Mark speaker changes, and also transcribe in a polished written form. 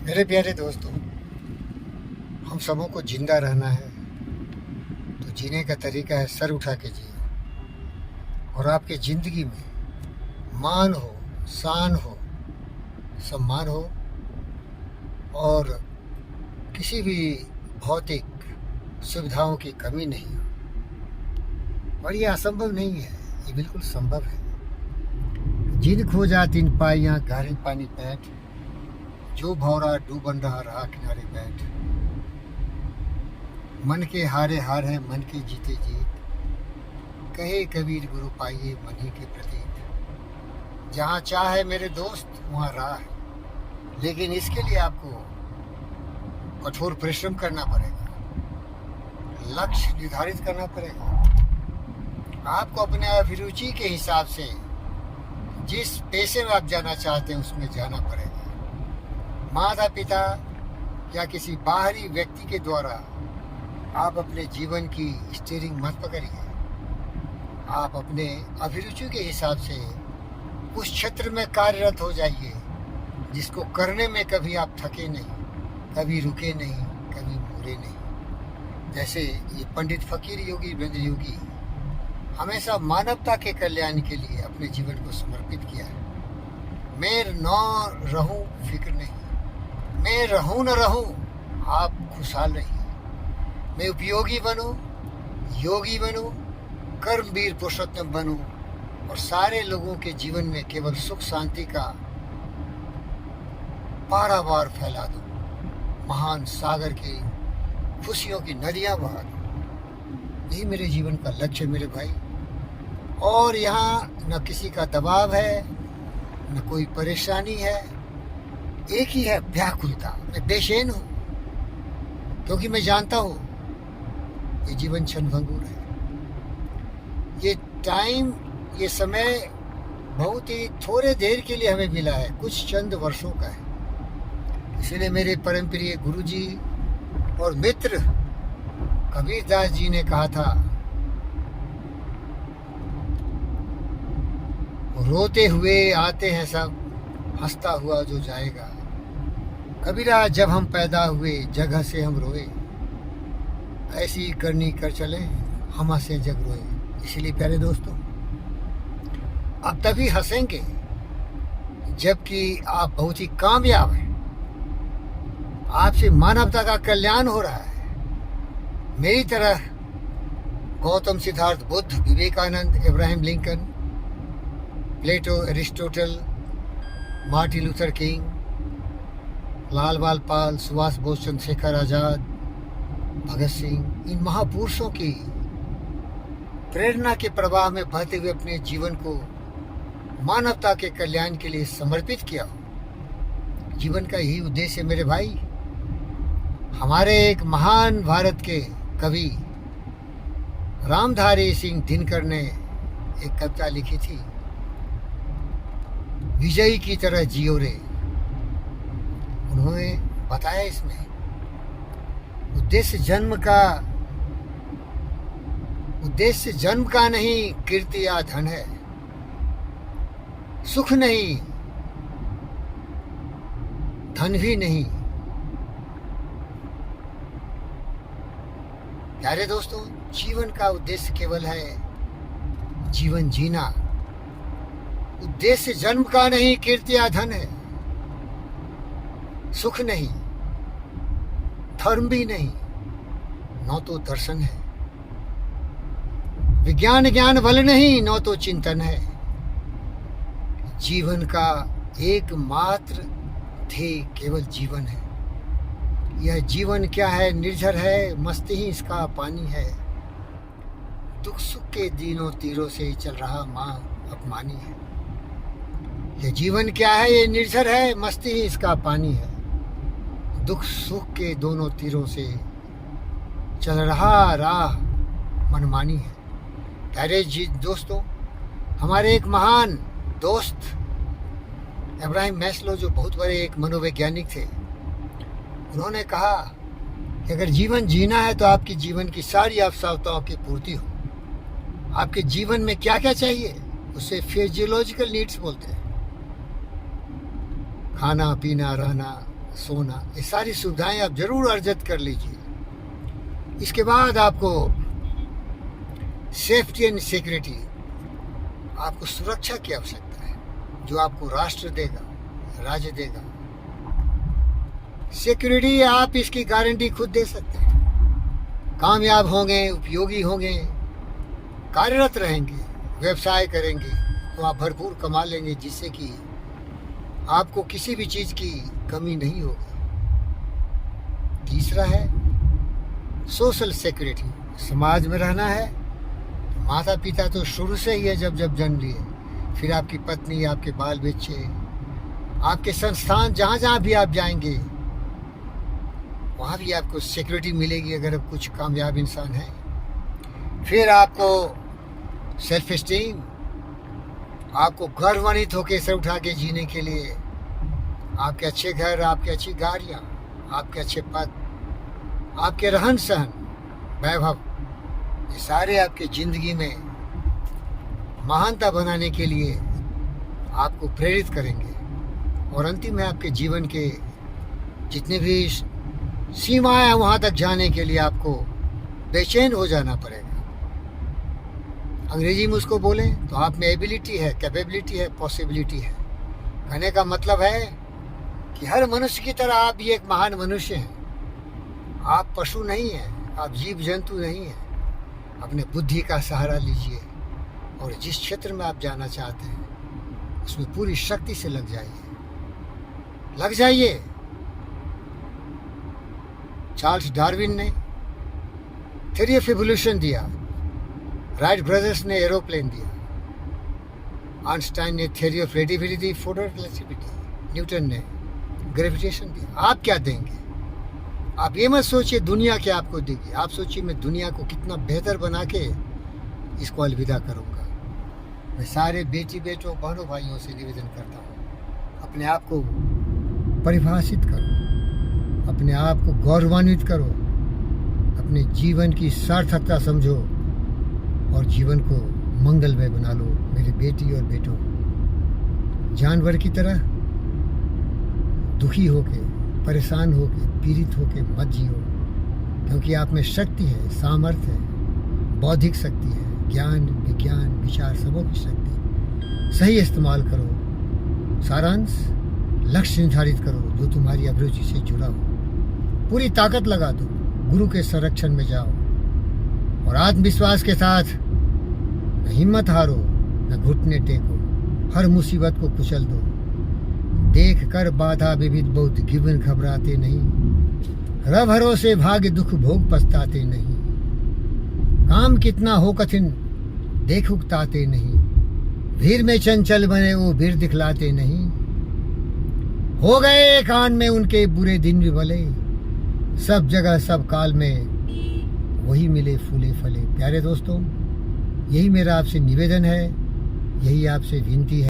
Speaker 1: मेरे प्यारे दोस्तों, हम सबों को जिंदा रहना है तो जीने का तरीका है सर उठा के जियो। और आपकी ज़िंदगी में मान हो, शान हो, सम्मान हो और किसी भी भौतिक सुविधाओं की कमी नहीं हो। और ये असंभव नहीं है, ये बिल्कुल संभव है। जिन खो जा तिन पाइयाँ गहरे पानी बैठ, जो भौरा डूबन रहा किनारे बैठ। मन के हारे हार है मन के जीते जीत, कहे कबीर गुरु पाइये मन ही के प्रतीत। जहाँ चाहे मेरे दोस्त वहाँ राह है, लेकिन इसके लिए आपको कठोर परिश्रम करना पड़ेगा, लक्ष्य निर्धारित करना पड़ेगा। आपको अपने अभिरुचि के हिसाब से जिस पेशे में आप जाना चाहते हैं उसमें जाना पड़ेगा। माता पिता या किसी बाहरी व्यक्ति के द्वारा आप अपने जीवन की स्टीयरिंग मत पकड़िए। आप अपने अभिरुचि के हिसाब से उस क्षेत्र में कार्यरत हो जाइए जिसको करने में कभी आप थके नहीं, कभी रुके नहीं, कभी मुड़े नहीं। जैसे ये पंडित फकीर योगी वीरेंद्र योगी हमेशा मानवता के कल्याण के लिए अपने जीवन को समर्पित किया है। मैं न रहूं फिक्र नहीं, मैं रहूं न रहूं आप खुशहाल रहिए। मैं उपयोगी बनूं, योगी बनूं, कर्मवीर पुरुषोत्तम बनूं और सारे लोगों के जीवन में केवल सुख शांति का पारावार फैला दूं, महान सागर की खुशियों की नदियां बहा दूं। यही मेरे जीवन का लक्ष्य है मेरे भाई। और यहाँ न किसी का दबाव है, न कोई परेशानी है, एक ही है व्याकुलता। मैं बेचैन हूँ क्योंकि मैं जानता हूँ ये जीवन क्षणभंगुर है। ये टाइम, ये समय बहुत ही थोड़े देर के लिए हमें मिला है, कुछ चंद वर्षों का है। इसलिए मेरे परम प्रिय गुरु जी और मित्र कबीरदास जी ने कहा था, रोते हुए आते हैं सब, हंसता हुआ जो जाएगा। कबीरा जब हम पैदा हुए जगह से हम रोए, ऐसी करनी कर चले हम हंसे जग रोए। इसलिए प्यारे दोस्तों, आप तभी हंसेंगे जबकि आप बहुत ही कामयाब हैं, आपसे मानवता का कल्याण हो रहा है। मेरी तरह गौतम, सिद्धार्थ, बुद्ध, विवेकानंद, इब्राहिम लिंकन, प्लेटो, एरिस्टोटल, मार्टिन लूथर किंग, लाल बाल पाल, सुभाष बोस, चंद्रशेखर आजाद, भगत सिंह, इन महापुरुषों की प्रेरणा के प्रवाह में बहते हुए अपने जीवन को मानवता के कल्याण के लिए समर्पित किया हो। जीवन का यही उद्देश्य है मेरे भाई। हमारे एक महान भारत के कवि रामधारी सिंह दिनकर ने एक कविता लिखी थी, विजयी की तरह जियो रे। उन्होंने बताया इसमें उद्देश्य जन्म का नहीं कीर्ति या धन है, सुख नहीं धन भी नहीं। प्यारे दोस्तों, जीवन का उद्देश्य केवल है जीवन जीना। उद्देश्य जन्म का नहीं कीर्ति या धन है, सुख नहीं, धर्म भी नहीं, न तो दर्शन है। विज्ञान ज्ञान बल नहीं, न तो चिंतन है। जीवन का एकमात्र ध्येय केवल जीवन है। यह जीवन क्या है? निर्झर है, मस्ती ही इसका पानी है। दुख सुख के दिनों तीरों से चल रहा माँ अपमानी है। यह जीवन क्या है? ये निर्झर है, मस्ती ही इसका पानी है। दुख सुख के दोनों तीरों से चल रहा राह मनमानी है। प्यारे जी दोस्तों, हमारे एक महान दोस्त इब्राहिम मैस्लो, जो बहुत बड़े एक मनोवैज्ञानिक थे, उन्होंने कहा कि अगर जीवन जीना है तो आपकी जीवन की सारी आवश्यकताओं की पूर्ति हो। आपके जीवन में क्या क्या चाहिए उसे फिजियोलॉजिकल नीड्स बोलते हैं। खाना पीना, रहना, सोना, ये सारी सुविधाएं आप जरूर अर्जित कर लीजिए। इसके बाद आपको सेफ्टी एंड सिक्योरिटी, आपको सुरक्षा की आवश्यकता है, जो आपको राष्ट्र देगा, राज्य देगा। सिक्योरिटी आप इसकी गारंटी खुद दे सकते हैं। कामयाब होंगे, उपयोगी होंगे, कार्यरत रहेंगे, व्यवसाय करेंगे तो आप भरपूर कमा लेंगे, जिससे कि आपको किसी भी चीज़ की कमी नहीं होगी। तीसरा है सोशल सिक्योरिटी, समाज में रहना है। माता पिता तो शुरू से ही है, जब जन्म लिए, फिर आपकी पत्नी, आपके बाल बच्चे, आपके संस्थान, जहाँ जहाँ भी आप जाएंगे वहाँ भी आपको सिक्योरिटी मिलेगी अगर आप कुछ कामयाब इंसान हैं। फिर आपको सेल्फ एस्टीम, आपको गौरवान्वित होकर सर उठा के जीने के लिए आपके अच्छे घर, आपकी अच्छी गाड़ियाँ, आपके अच्छे पद, आपके रहन सहन, वैभव, ये सारे आपके ज़िंदगी में महानता बनाने के लिए आपको प्रेरित करेंगे। और अंतिम में आपके जीवन के जितने भी सीमाएं हैं, वहाँ तक जाने के लिए आपको बेचैन हो जाना पड़ेगा। अंग्रेजी में उसको बोलें तो आप में एबिलिटी है, कैपेबिलिटी है, पॉसिबिलिटी है। कहने का मतलब है कि हर मनुष्य की तरह आप भी एक महान मनुष्य हैं। आप पशु नहीं हैं, आप जीव जंतु नहीं हैं। अपने बुद्धि का सहारा लीजिए और जिस क्षेत्र में आप जाना चाहते हैं उसमें पूरी शक्ति से लग जाइए। चार्ल्स डार्विन ने थ्योरी ऑफ इवोल्यूशन दिया, राइट ब्रदर्स ने एरोप्लेन दिया, आइंस्टाइन ने theory of relativity, photo relativity, Newton ने ग्रेविटेशन दिया। आप क्या देंगे? आप ये मत सोचिए दुनिया क्या आपको देगी, आप सोचिए मैं दुनिया को कितना बेहतर बना के इसको अलविदा करूँगा। मैं सारे बेटी बेटों, बहनों, भाइयों से निवेदन करता हूँ, अपने आप को परिभाषित करो, अपने आप को गौरवान्वित करो, अपने जीवन की सार्थकता समझो और जीवन को मंगलमय बना लो। मेरे बेटी और बेटों, जानवर की तरह दुखी होके, परेशान होके, पीड़ित होके मत जियो, क्योंकि आप में शक्ति है, सामर्थ्य है, बौद्धिक शक्ति है, ज्ञान, विज्ञान, विचार, सबों की शक्ति सही इस्तेमाल करो। सारांश, लक्ष्य निर्धारित करो जो तुम्हारी अभिरुचि से जुड़ा हो, पूरी ताकत लगा दो, गुरु के संरक्षण में जाओ और आत्मविश्वास के साथ न हिम्मत हारो, न घुटने टेको, हर मुसीबत को कुचल दो। देख कर बाधा विविध बहुत गिवन घबराते नहीं, रब भरोसे भाग्य दुख भोग पछताते नहीं। काम कितना हो कठिन देख उकताते नहीं, भीड़ में चंचल बने वो भीड़ दिखलाते नहीं। हो गए कान में उनके बुरे दिन भी भले, सब जगह सब काल में वही मिले फूले फले। प्यारे दोस्तों, यही मेरा आपसे निवेदन है, यही आपसे विनती है।